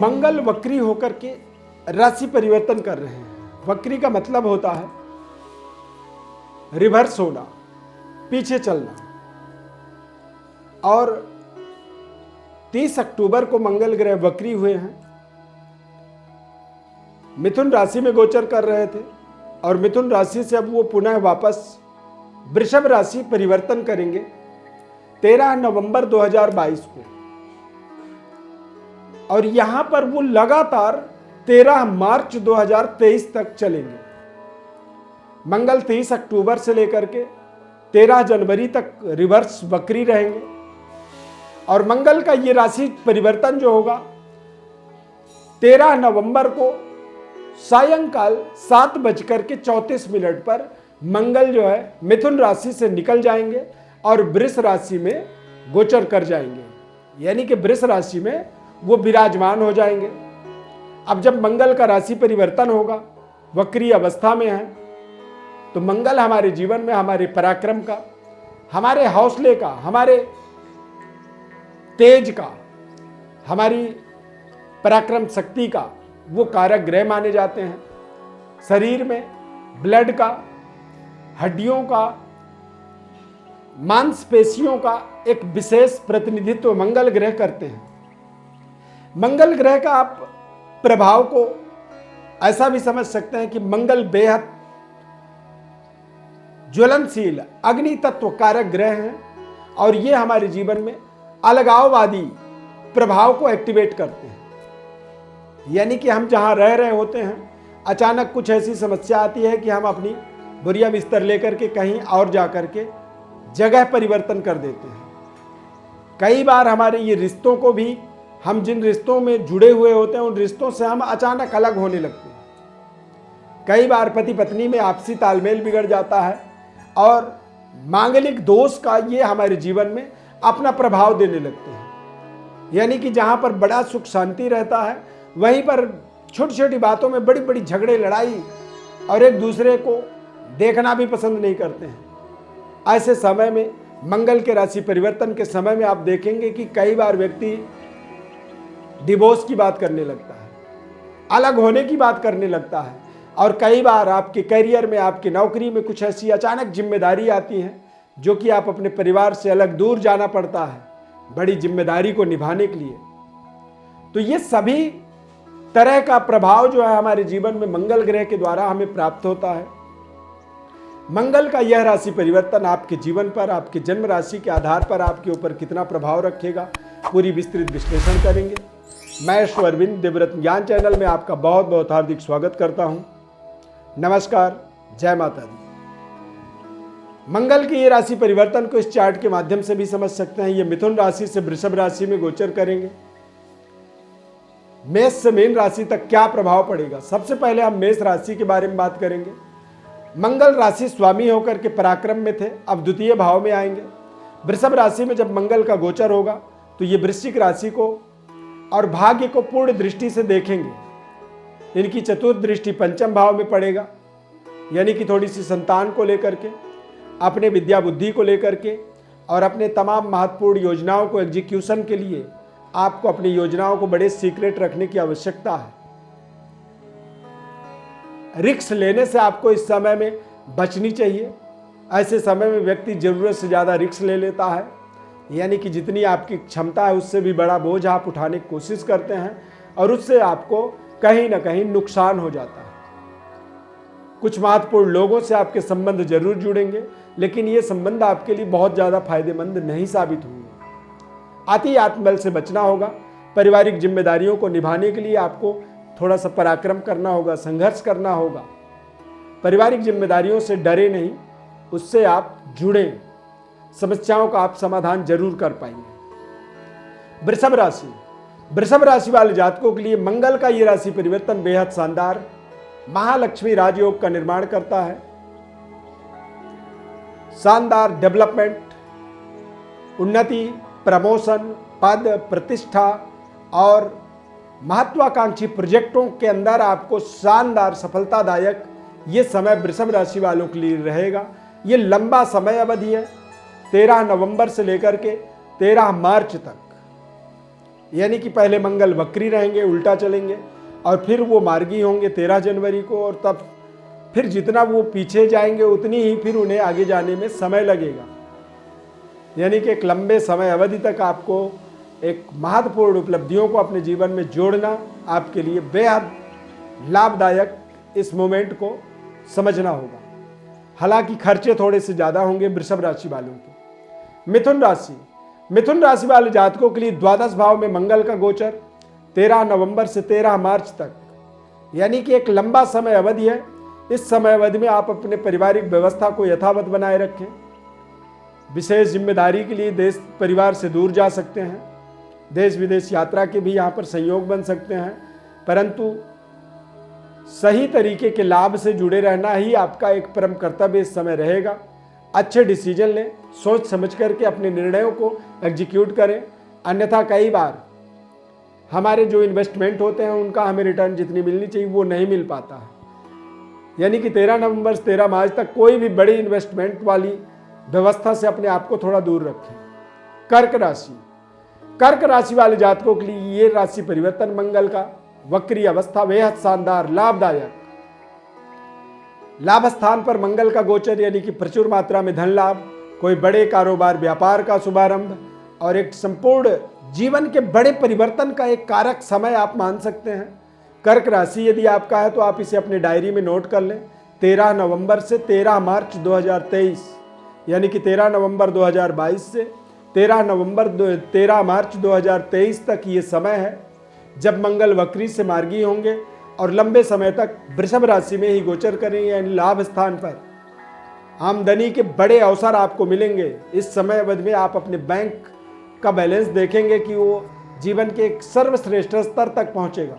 मंगल वक्री होकर के राशि परिवर्तन कर रहे हैं। वक्री का मतलब होता है रिवर्स होना, पीछे चलना। और 30 अक्टूबर को मंगल ग्रह वक्री हुए हैं। मिथुन राशि में गोचर कर रहे थे और मिथुन राशि से अब वो पुनः वापस वृषभ राशि परिवर्तन करेंगे 13 नवंबर 2022 को। और यहां पर वो लगातार 13 मार्च 2023 तक चलेंगे। मंगल 30 अक्टूबर से लेकर के 13 जनवरी तक रिवर्स वक्री रहेंगे। और मंगल का ये राशि परिवर्तन जो होगा 13 नवंबर को सायंकाल 7:34 पर मंगल जो है मिथुन राशि से निकल जाएंगे और वृष राशि में गोचर कर जाएंगे, यानी कि वृष राशि में वो विराजमान हो जाएंगे। अब जब मंगल का राशि परिवर्तन होगा, वक्री अवस्था में है, तो मंगल हमारे जीवन में हमारे पराक्रम का, हमारे हौसले का, हमारे तेज का, हमारी पराक्रम शक्ति का वो कारक ग्रह माने जाते हैं। शरीर में ब्लड का, हड्डियों का, मांसपेशियों का एक विशेष प्रतिनिधित्व मंगल ग्रह करते हैं। मंगल ग्रह का आप प्रभाव को ऐसा भी समझ सकते हैं कि मंगल बेहद ज्वलनशील अग्नि तत्व कारक ग्रह हैं और ये हमारे जीवन में अलगाववादी प्रभाव को एक्टिवेट करते हैं। यानी कि हम जहां रह रहे होते हैं, अचानक कुछ ऐसी समस्या आती है कि हम अपनी बोरिया बिस्तर लेकर के कहीं और जाकर के जगह परिवर्तन कर देते हैं। कई बार हमारे ये रिश्तों को भी, हम जिन रिश्तों में जुड़े हुए होते हैं उन रिश्तों से हम अचानक अलग होने लगते हैं। कई बार पति पत्नी में आपसी तालमेल बिगड़ जाता है और मांगलिक दोष का ये हमारे जीवन में अपना प्रभाव देने लगते हैं। यानी कि जहां पर बड़ा सुख शांति रहता है, वहीं पर छोटी छोटी बातों में बड़ी बड़ी झगड़े, लड़ाई और एक दूसरे को देखना भी पसंद नहीं करते हैं। ऐसे समय में मंगल के राशि परिवर्तन के समय में आप देखेंगे कि कई बार व्यक्ति डिवोर्स की बात करने लगता है, अलग होने की बात करने लगता है। और कई बार आपके करियर में, आपकी नौकरी में कुछ ऐसी अचानक जिम्मेदारी आती है जो कि आप अपने परिवार से अलग दूर जाना पड़ता है बड़ी जिम्मेदारी को निभाने के लिए। तो ये सभी तरह का प्रभाव जो है हमारे जीवन में मंगल ग्रह के द्वारा हमें प्राप्त होता है। मंगल का यह राशि परिवर्तन आपके जीवन पर, आपके जन्म राशि के आधार पर आपके ऊपर कितना प्रभाव रखेगा, पूरी विस्तृत विश्लेषण करेंगे। मैं श्री अरविंद देवव्रत ज्ञान चैनल में आपका बहुत बहुत हार्दिक स्वागत करता हूं। नमस्कार, जय माता दी। मंगल की ये राशि परिवर्तन को इस चार्ट के माध्यम से भी समझ सकते हैं। ये मिथुन राशि से वृषभ राशि में गोचर करेंगे। मेष से मीन राशि तक क्या प्रभाव पड़ेगा, सबसे पहले हम मेष राशि के बारे में बात करेंगे। मंगल राशि स्वामी होकर के पराक्रम में थे, अब द्वितीय भाव में आएंगे। वृषभ राशि में जब मंगल का गोचर होगा तो ये वृश्चिक राशि को और भाग्य को पूर्ण दृष्टि से देखेंगे। इनकी चतुर्थ दृष्टि पंचम भाव में पड़ेगा, यानी कि थोड़ी सी संतान को लेकर के, अपने विद्या बुद्धि को लेकर के और अपने तमाम महत्वपूर्ण योजनाओं को एग्जीक्यूशन के लिए आपको अपनी योजनाओं को बड़े सीक्रेट रखने की आवश्यकता है। रिस्क लेने से आपको इस समय में बचनी चाहिए। ऐसे समय में व्यक्ति जरूरत से ज़्यादा रिस्क ले लेता है, यानी कि जितनी आपकी क्षमता है उससे भी बड़ा बोझ आप उठाने की कोशिश करते हैं और उससे आपको कहीं ना कहीं नुकसान हो जाता है। कुछ महत्वपूर्ण लोगों से आपके संबंध जरूर जुड़ेंगे, लेकिन ये संबंध आपके लिए बहुत ज़्यादा फायदेमंद नहीं साबित होंगे। अति आत्मबल से बचना होगा। पारिवारिक जिम्मेदारियों को निभाने के लिए आपको थोड़ा सा पराक्रम करना होगा, संघर्ष करना होगा। पारिवारिक जिम्मेदारियों से डरे नहीं, उससे आप जुड़ें, समस्याओं का आप समाधान जरूर कर पाएंगे। वृषभ राशि, वृषभ राशि वाले जातकों के लिए मंगल का ये राशि परिवर्तन बेहद शानदार महालक्ष्मी राजयोग का निर्माण करता है। शानदार डेवलपमेंट, उन्नति, प्रमोशन, पद, प्रतिष्ठा और महत्वाकांक्षी प्रोजेक्टों के अंदर आपको शानदार सफलतादायक ये समय वृषभ राशि वालों के लिए रहेगा। ये लंबा समय अवधि है, 13 नवंबर से लेकर के 13 मार्च तक। यानी कि पहले मंगल वक्री रहेंगे, उल्टा चलेंगे, और फिर वो मार्गी होंगे 13 जनवरी को, और तब फिर जितना वो पीछे जाएंगे उतनी ही फिर उन्हें आगे जाने में समय लगेगा। यानी कि एक लंबे समय अवधि तक आपको एक महत्वपूर्ण उपलब्धियों को अपने जीवन में जोड़ना आपके लिए बेहद लाभदायक इस मोमेंट को समझना होगा। हालांकि खर्चे थोड़े से ज़्यादा होंगे वृषभ राशि वालों के। मिथुन राशि वाले जातकों के लिए द्वादश भाव में मंगल का गोचर 13 नवंबर से 13 मार्च तक, यानी कि एक लंबा समय अवधि है। इस समय अवधि में आप अपने पारिवारिक व्यवस्था को यथावत बनाए रखें। विशेष जिम्मेदारी के लिए देश परिवार से दूर जा सकते हैं, देश विदेश यात्रा के भी यहाँ पर संयोग बन सकते हैं, परंतु सही तरीके के लाभ से जुड़े रहना ही आपका एक परम कर्तव्य इस समय रहेगा। अच्छे डिसीजन लें, सोच समझ करके अपने निर्णयों को एग्जीक्यूट करें, अन्यथा कई बार हमारे जो इन्वेस्टमेंट होते हैं उनका हमें रिटर्न जितनी मिलनी चाहिए वो नहीं मिल पाता है। यानी कि 13 नवंबर से 13 मार्च तक कोई भी बड़ी इन्वेस्टमेंट वाली व्यवस्था से अपने आप को थोड़ा दूर रखें। कर्क राशि वाले जातकों के लिए ये राशि परिवर्तन मंगल का वक्री अवस्था बेहद शानदार लाभदायक। लाभ स्थान पर मंगल का गोचर, यानी कि प्रचुर मात्रा में धन लाभ, कोई बड़े कारोबार व्यापार का शुभारंभ और एक संपूर्ण जीवन के बड़े परिवर्तन का एक कारक समय आप मान सकते हैं। कर्क राशि यदि आपका है तो आप इसे अपने डायरी में नोट कर लें। 13 नवंबर से 13 मार्च 2023, यानी कि 13 नवंबर 2022 से 13 मार्च 2023 तक ये समय है जब मंगल वक्री से मार्गी होंगे और लंबे समय तक वृषभ राशि में ही गोचर करेंगे, यानी लाभ स्थान पर आमदनी के बड़े अवसर आपको मिलेंगे। इस समय अवधि में आप अपने बैंक का बैलेंस देखेंगे कि वो जीवन के एक सर्वश्रेष्ठ स्तर तक पहुंचेगा।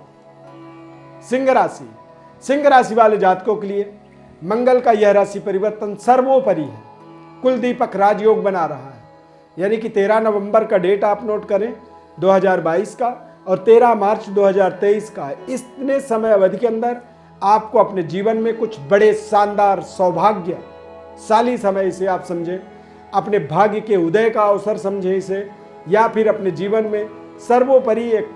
सिंह राशि वाले जातकों के लिए मंगल का यह राशि परिवर्तन सर्वोपरि है, कुल दीपक राजयोग बना रहा है। यानी कि 13 नवंबर का डेट आप नोट करें 2022 का और 13 मार्च 2023 का। इतने समय अवधि के अंदर आपको अपने जीवन में कुछ बड़े शानदार सौभाग्यशाली समय इसे आप समझें, अपने भाग्य के उदय का अवसर समझें इसे, या फिर अपने जीवन में सर्वोपरि एक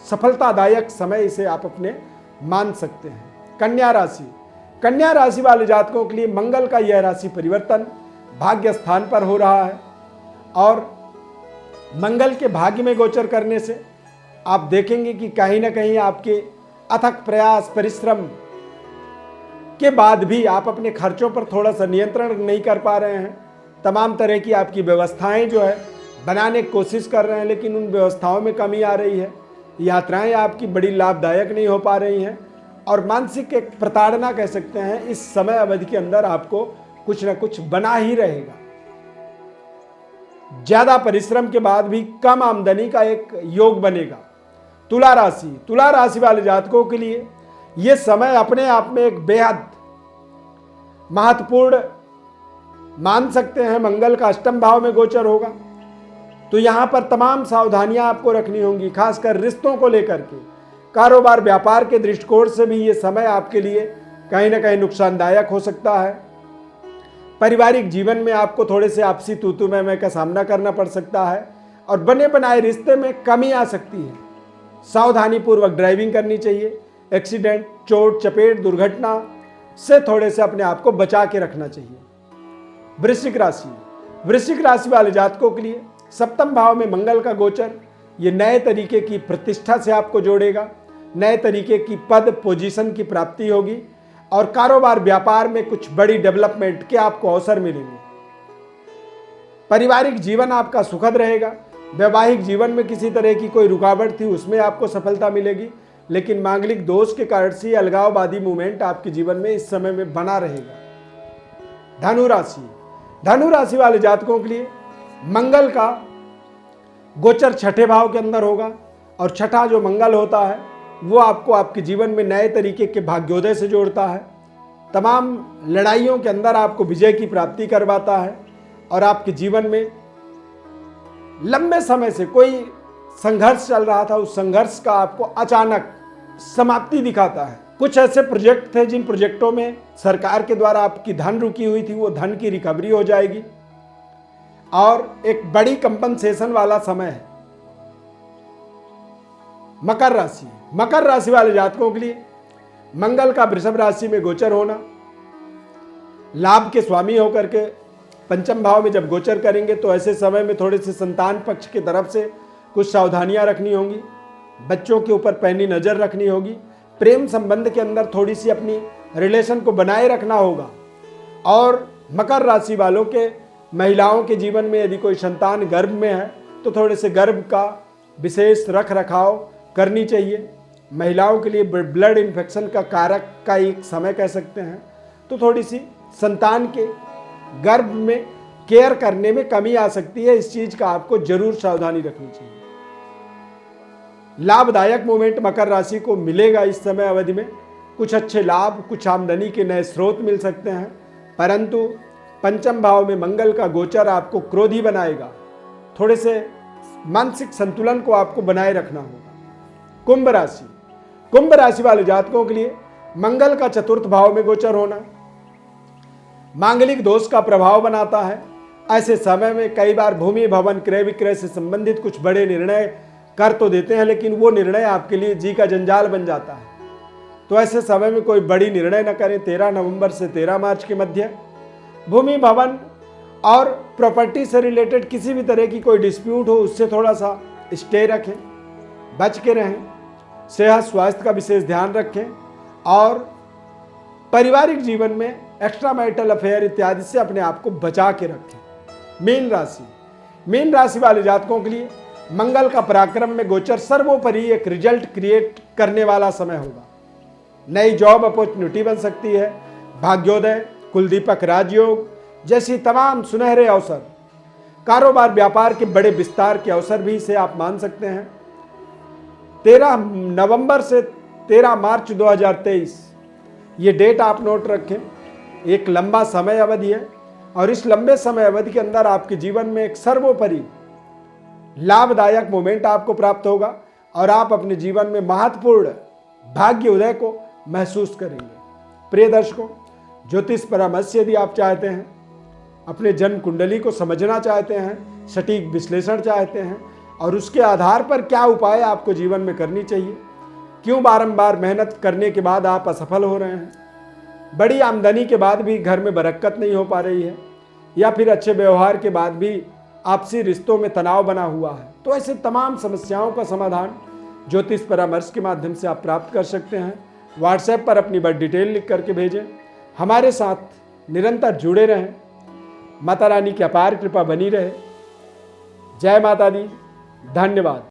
सफलतादायक समय इसे आप अपने मान सकते हैं। कन्या राशि वाले जातकों के लिए मंगल का यह राशि परिवर्तन भाग्य स्थान पर हो रहा है और मंगल के भाग्य में गोचर करने से आप देखेंगे कि कहीं ना कहीं आपके अथक प्रयास परिश्रम के बाद भी आप अपने खर्चों पर थोड़ा सा नियंत्रण नहीं कर पा रहे हैं। तमाम तरह की आपकी व्यवस्थाएं जो है बनाने की कोशिश कर रहे हैं, लेकिन उन व्यवस्थाओं में कमी आ रही है। यात्राएं आपकी बड़ी लाभदायक नहीं हो पा रही हैं और मानसिक एक प्रताड़ना कह सकते हैं इस समय अवधि के अंदर आपको कुछ ना कुछ बना ही रहेगा। ज्यादा परिश्रम के बाद भी कम आमदनी का एक योग बनेगा। तुला राशि वाले जातकों के लिए यह समय अपने आप में एक बेहद महत्वपूर्ण मान सकते हैं। मंगल का अष्टम भाव में गोचर होगा तो यहां पर तमाम सावधानियां आपको रखनी होंगी, खासकर रिश्तों को लेकर के। कारोबार व्यापार के दृष्टिकोण से भी ये समय आपके लिए कहीं ना कहीं नुकसानदायक हो सकता है। पारिवारिक जीवन में आपको थोड़े से आपसी तू मैं का सामना करना पड़ सकता है और बने बनाए रिश्ते में कमी आ सकती है। सावधानी पूर्वक ड्राइविंग करनी चाहिए। एक्सीडेंट, चोट चपेट, दुर्घटना से थोड़े से अपने आप को बचा के रखना चाहिए। वृश्चिक राशि वाले जातकों के लिए सप्तम भाव में मंगल का गोचर ये नए तरीके की प्रतिष्ठा से आपको जोड़ेगा, नए तरीके की पद पोजीशन की प्राप्ति होगी और कारोबार व्यापार में कुछ बड़ी डेवलपमेंट के आपको अवसर मिलेंगे। पारिवारिक जीवन आपका सुखद रहेगा। वैवाहिक जीवन में किसी तरह की कोई रुकावट थी उसमें आपको सफलता मिलेगी, लेकिन मांगलिक दोष के कारण से अलगाववादी मूवमेंट आपके जीवन में इस समय में बना रहेगा। धनु राशि वाले जातकों के लिए मंगल का गोचर छठे भाव के अंदर होगा और छठा जो मंगल होता है वो आपको आपके जीवन में नए तरीके के भाग्योदय से जोड़ता है। तमाम लड़ाइयों के अंदर आपको विजय की प्राप्ति करवाता है और आपके जीवन में लंबे समय से कोई संघर्ष चल रहा था उस संघर्ष का आपको अचानक समाप्ति दिखाता है। कुछ ऐसे प्रोजेक्ट थे जिन प्रोजेक्टों में सरकार के द्वारा आपकी धन रुकी हुई थी, वो धन की रिकवरी हो जाएगी और एक बड़ी कंपनसेशन वाला समय है। मकर राशि, मकर राशि वाले जातकों के लिए मंगल का वृषभ राशि में गोचर होना, लाभ के स्वामी होकर के पंचम भाव में जब गोचर करेंगे तो ऐसे समय में थोड़े से संतान पक्ष की तरफ से कुछ सावधानियां रखनी होंगी, बच्चों के ऊपर पैनी नजर रखनी होगी, प्रेम संबंध के अंदर थोड़ी सी अपनी रिलेशन को बनाए रखना होगा। और मकर राशि वालों के महिलाओं के जीवन में यदि कोई संतान गर्भ में है तो थोड़े से गर्भ का विशेष रख रखाव करनी चाहिए। महिलाओं के लिए ब्लड इन्फेक्शन का कारक का एक समय कह सकते हैं, तो थोड़ी सी संतान के गर्भ में केयर करने में कमी आ सकती है। इस चीज का आपको जरूर सावधानी रखनी चाहिए। लाभदायक मोमेंट मकर राशि को मिलेगा इस समय अवधि में, कुछ अच्छे लाभ, कुछ आमदनी के नए स्रोत मिल सकते हैं, परंतु पंचम भाव में मंगल का गोचर आपको क्रोधी बनाएगा। थोड़े से मानसिक संतुलन को आपको बनाए रखना होगा। कुंभ राशि, कुंभ राशि वाले जातकों के लिए मंगल का चतुर्थ भाव में गोचर होना मांगलिक दोष का प्रभाव बनाता है। ऐसे समय में कई बार भूमि भवन क्रय विक्रय से संबंधित कुछ बड़े निर्णय कर तो देते हैं, लेकिन वो निर्णय आपके लिए जी का जंजाल बन जाता है। तो ऐसे समय में कोई बड़ी निर्णय न करें। 13 नवंबर से 13 मार्च के मध्य भूमि भवन और प्रॉपर्टी से रिलेटेड किसी भी तरह की कोई डिस्प्यूट हो उससे थोड़ा सा स्टे रखें, बच के रहें। सेहत स्वास्थ्य का विशेष ध्यान रखें और पारिवारिक जीवन में एक्स्ट्रा मैरिटल अफेयर इत्यादि से अपने आप को बचा के रखें। मीन राशि, मीन राशि वाले जातकों के लिए मंगल का पराक्रम में गोचर सर्वोपरि एक रिजल्ट क्रिएट करने वाला समय होगा। नई जॉब अपॉर्चुनिटी बन सकती है, भाग्योदय, कुलदीपक राजयोग जैसी तमाम सुनहरे अवसर, कारोबार व्यापार के बड़े विस्तार के अवसर भी इसे आप मान सकते हैं। 13 नवंबर से 13 मार्च 2023 ये डेट आप नोट रखें। एक लंबा समय अवधि है और इस लंबे समय अवधि के अंदर आपके जीवन में एक सर्वोपरि लाभदायक मोमेंट आपको प्राप्त होगा और आप अपने जीवन में महत्वपूर्ण भाग्य उदय को महसूस करेंगे। प्रिय दर्शकों, ज्योतिष परामर्श यदि आप चाहते हैं, अपने जन्म कुंडली को समझना चाहते हैं, सटीक विश्लेषण चाहते हैं और उसके आधार पर क्या उपाय आपको जीवन में करनी चाहिए, क्यों बारंबार मेहनत करने के बाद आप असफल हो रहे हैं, बड़ी आमदनी के बाद भी घर में बरकत नहीं हो पा रही है, या फिर अच्छे व्यवहार के बाद भी आपसी रिश्तों में तनाव बना हुआ है, तो ऐसे तमाम समस्याओं का समाधान ज्योतिष परामर्श के माध्यम से आप प्राप्त कर सकते हैं। व्हाट्सएप पर अपनी बर्थ डिटेल लिख करके भेजें। हमारे साथ निरंतर जुड़े रहें। माता रानी की अपार कृपा बनी रहे। जय माता दी। धन्यवाद।